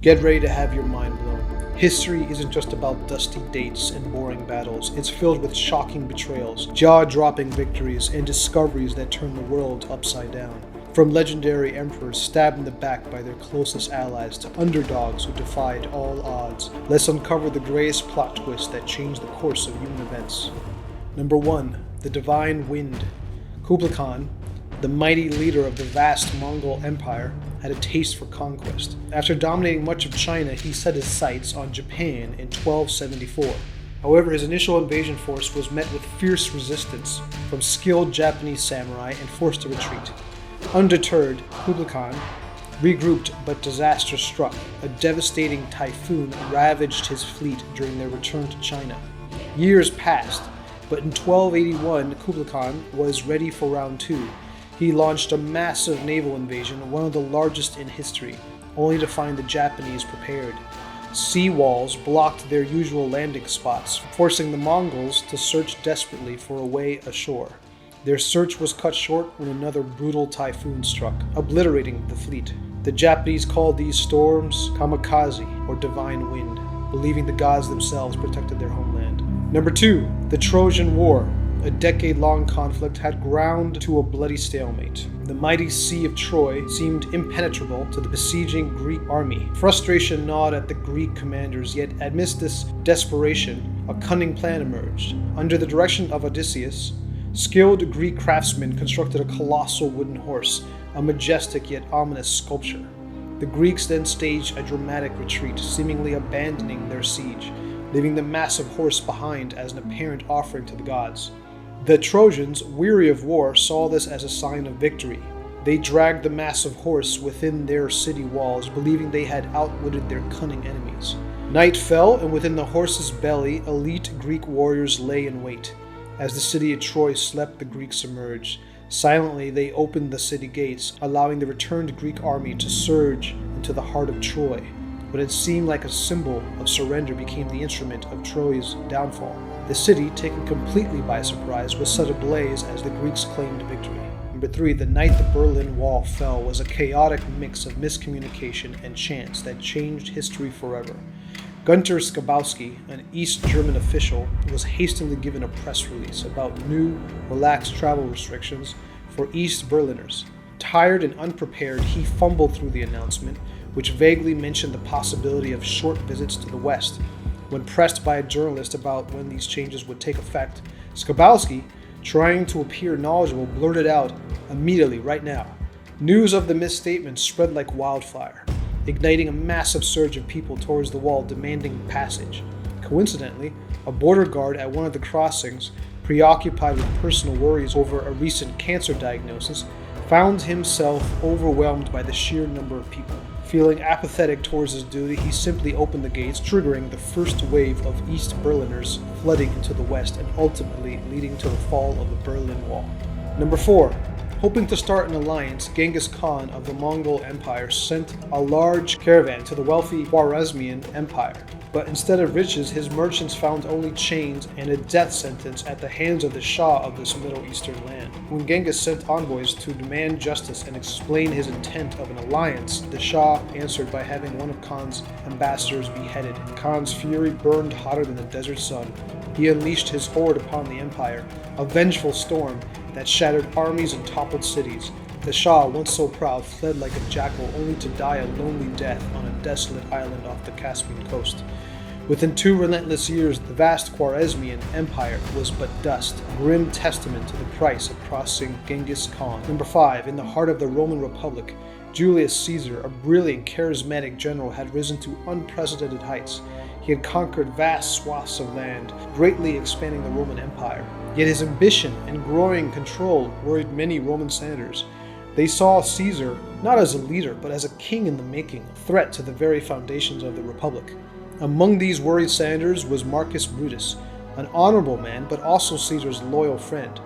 Get ready to have your mind blown. History isn't just about dusty dates and boring battles. It's filled with shocking betrayals, jaw-dropping victories, and discoveries that turn the world upside down. From legendary emperors stabbed in the back by their closest allies to underdogs who defied all odds, let's uncover the greatest plot twist that changed the course of human events. Number 1. The Divine Wind. Kublai Khan, the mighty leader of the vast Mongol Empire, had a taste for conquest. After dominating much of China, he set his sights on Japan in 1274. However, his initial invasion force was met with fierce resistance from skilled Japanese samurai and forced to retreat. Undeterred, Kublai Khan regrouped, but disaster struck. A devastating typhoon ravaged his fleet during their return to China. Years passed, but in 1281, Kublai Khan was ready for round 2. He launched a massive naval invasion, one of the largest in history, only to find the Japanese prepared. Sea walls blocked their usual landing spots, forcing the Mongols to search desperately for a way ashore. Their search was cut short when another brutal typhoon struck, obliterating the fleet. The Japanese called these storms kamikaze, or divine wind, believing the gods themselves protected their homeland. Number 2. The Trojan War. A decade-long conflict had ground to a bloody stalemate. The mighty Sea of Troy seemed impenetrable to the besieging Greek army. Frustration gnawed at the Greek commanders, yet amidst this desperation, a cunning plan emerged. Under the direction of Odysseus, skilled Greek craftsmen constructed a colossal wooden horse, a majestic yet ominous sculpture. The Greeks then staged a dramatic retreat, seemingly abandoning their siege, leaving the massive horse behind as an apparent offering to the gods. The Trojans, weary of war, saw this as a sign of victory. They dragged the massive horse within their city walls, believing they had outwitted their cunning enemies. Night fell, and within the horse's belly, elite Greek warriors lay in wait. As the city of Troy slept, the Greeks emerged. Silently, they opened the city gates, allowing the returned Greek army to surge into the heart of Troy. What had seemed like a symbol of surrender became the instrument of Troy's downfall. The city, taken completely by surprise, was set ablaze as the Greeks claimed victory. Number 3. The night the Berlin Wall fell was a chaotic mix of miscommunication and chance that changed history forever. Gunter Schabowski, an East German official, was hastily given a press release about new, relaxed travel restrictions for East Berliners. Tired and unprepared, he fumbled through the announcement, which vaguely mentioned the possibility of short visits to the West. When pressed by a journalist about when these changes would take effect, Schabowski, trying to appear knowledgeable, blurted out, "Immediately, right now." News of the misstatement spread like wildfire, igniting a massive surge of people towards the wall demanding passage. Coincidentally, a border guard at one of the crossings, preoccupied with personal worries over a recent cancer diagnosis, found himself overwhelmed by the sheer number of people. Feeling apathetic towards his duty, he simply opened the gates, triggering the first wave of East Berliners flooding into the West and ultimately leading to the fall of the Berlin Wall. Number 4. Hoping to start an alliance, Genghis Khan of the Mongol Empire sent a large caravan to the wealthy Khwarezmian Empire. But instead of riches, his merchants found only chains and a death sentence at the hands of the Shah of this Middle Eastern land. When Genghis sent envoys to demand justice and explain his intent of an alliance, the Shah answered by having one of Khan's ambassadors beheaded. Khan's fury burned hotter than the desert sun. He unleashed his horde upon the empire, a vengeful storm that shattered armies and toppled cities. The Shah, once so proud, fled like a jackal, only to die a lonely death on a desolate island off the Caspian coast. Within 2 relentless years, the vast Khwarezmian Empire was but dust, a grim testament to the price of crossing Genghis Khan. Number 5. In the heart of the Roman Republic, Julius Caesar, a brilliant, charismatic general, had risen to unprecedented heights. He had conquered vast swaths of land, greatly expanding the Roman Empire. Yet his ambition and growing control worried many Roman senators. They saw Caesar not as a leader, but as a king in the making, a threat to the very foundations of the Republic. Among these worried senators was Marcus Brutus, an honorable man, but also Caesar's loyal friend.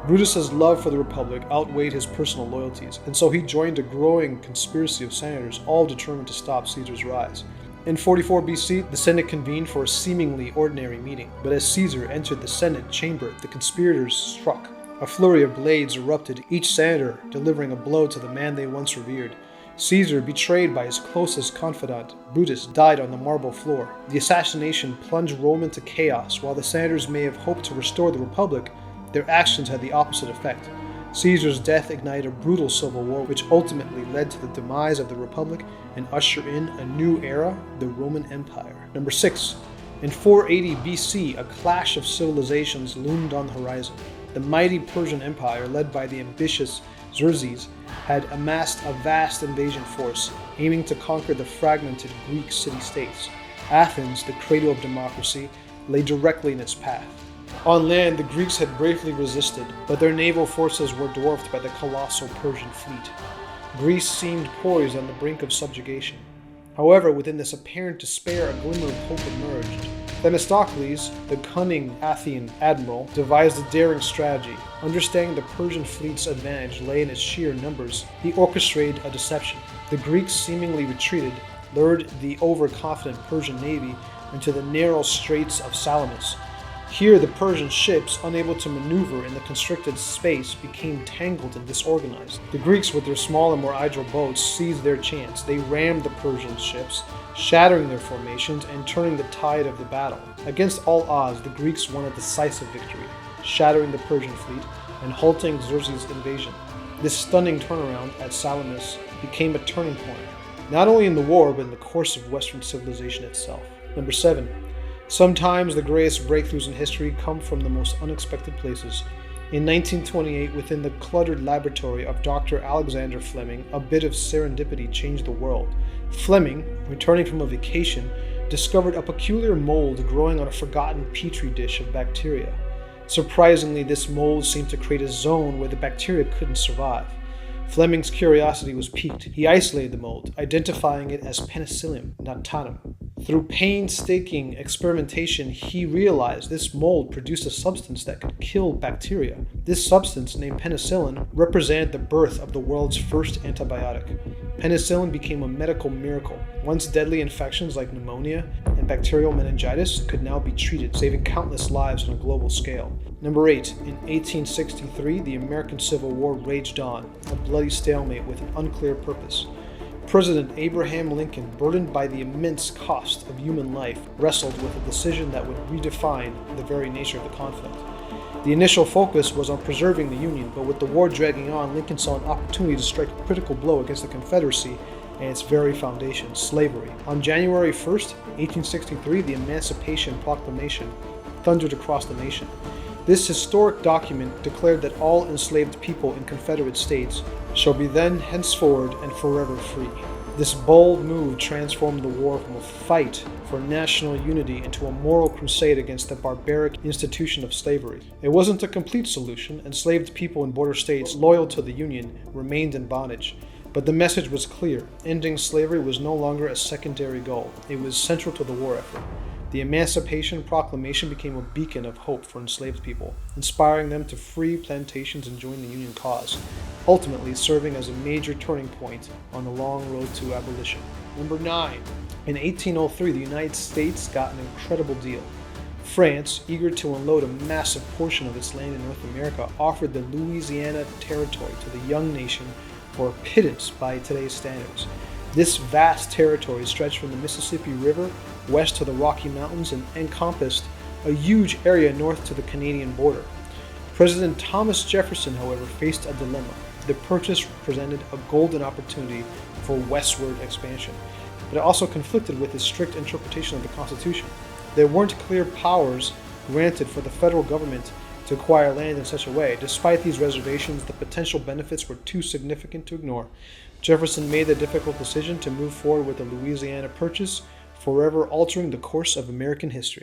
Brutus's love for the Republic outweighed his personal loyalties, and so he joined a growing conspiracy of senators, all determined to stop Caesar's rise. In 44 BC, the Senate convened for a seemingly ordinary meeting, but as Caesar entered the Senate chamber, the conspirators struck. A flurry of blades erupted, each senator delivering a blow to the man they once revered. Caesar, betrayed by his closest confidant, Brutus, died on the marble floor. The assassination plunged Rome into chaos. While the senators may have hoped to restore the Republic, their actions had the opposite effect. Caesar's death ignited a brutal civil war which ultimately led to the demise of the Republic and ushered in a new era, the Roman Empire. Number 6. In 480 BC, a clash of civilizations loomed on the horizon. The mighty Persian Empire, led by the ambitious Xerxes, had amassed a vast invasion force, aiming to conquer the fragmented Greek city-states. Athens, the cradle of democracy, lay directly in its path. On land, the Greeks had bravely resisted, but their naval forces were dwarfed by the colossal Persian fleet. Greece seemed poised on the brink of subjugation. However, within this apparent despair, a glimmer of hope emerged. Themistocles, the cunning Athenian admiral, devised a daring strategy. Understanding the Persian fleet's advantage lay in its sheer numbers, he orchestrated a deception. The Greeks seemingly retreated, lured the overconfident Persian navy into the narrow straits of Salamis. Here, the Persian ships, unable to maneuver in the constricted space, became tangled and disorganized. The Greeks, with their smaller, more agile boats, seized their chance. They rammed the Persian ships, shattering their formations and turning the tide of the battle. Against all odds, the Greeks won a decisive victory, shattering the Persian fleet and halting Xerxes' invasion. This stunning turnaround at Salamis became a turning point, not only in the war, but in the course of Western civilization itself. Number 7. Sometimes the greatest breakthroughs in history come from the most unexpected places. In 1928, within the cluttered laboratory of Dr. Alexander Fleming, a bit of serendipity changed the world. Fleming, returning from a vacation, discovered a peculiar mold growing on a forgotten petri dish of bacteria. Surprisingly, this mold seemed to create a zone where the bacteria couldn't survive. Fleming's curiosity was piqued. He isolated the mold, identifying it as Penicillium natatum. Through painstaking experimentation, he realized this mold produced a substance that could kill bacteria. This substance, named penicillin, represented the birth of the world's first antibiotic. Penicillin became a medical miracle. Once deadly infections like pneumonia and bacterial meningitis could now be treated, saving countless lives on a global scale. Number 8. In 1863, the American Civil War raged on, a bloody stalemate with an unclear purpose. President Abraham Lincoln, burdened by the immense cost of human life, wrestled with a decision that would redefine the very nature of the conflict. The initial focus was on preserving the Union, but with the war dragging on, Lincoln saw an opportunity to strike a critical blow against the Confederacy and its very foundation, slavery. On January 1st, 1863, the Emancipation Proclamation thundered across the nation. This historic document declared that all enslaved people in Confederate states shall be then, henceforward, and forever free. This bold move transformed the war from a fight for national unity into a moral crusade against the barbaric institution of slavery. It wasn't a complete solution. Enslaved people in border states loyal to the Union remained in bondage. But the message was clear. Ending slavery was no longer a secondary goal. It was central to the war effort. The Emancipation Proclamation became a beacon of hope for enslaved people, inspiring them to free plantations and join the Union cause, ultimately serving as a major turning point on the long road to abolition. Number 9. In 1803, the United States got an incredible deal. France, eager to unload a massive portion of its land in North America, offered the Louisiana Territory to the young nation for a pittance by today's standards. This vast territory stretched from the Mississippi River west to the Rocky Mountains and encompassed a huge area north to the Canadian border. President Thomas Jefferson, however, faced a dilemma. The purchase presented a golden opportunity for westward expansion, but it also conflicted with his strict interpretation of the Constitution. There weren't clear powers granted for the federal government to acquire land in such a way. Despite these reservations, the potential benefits were too significant to ignore. Jefferson made the difficult decision to move forward with the Louisiana Purchase, forever altering the course of American history.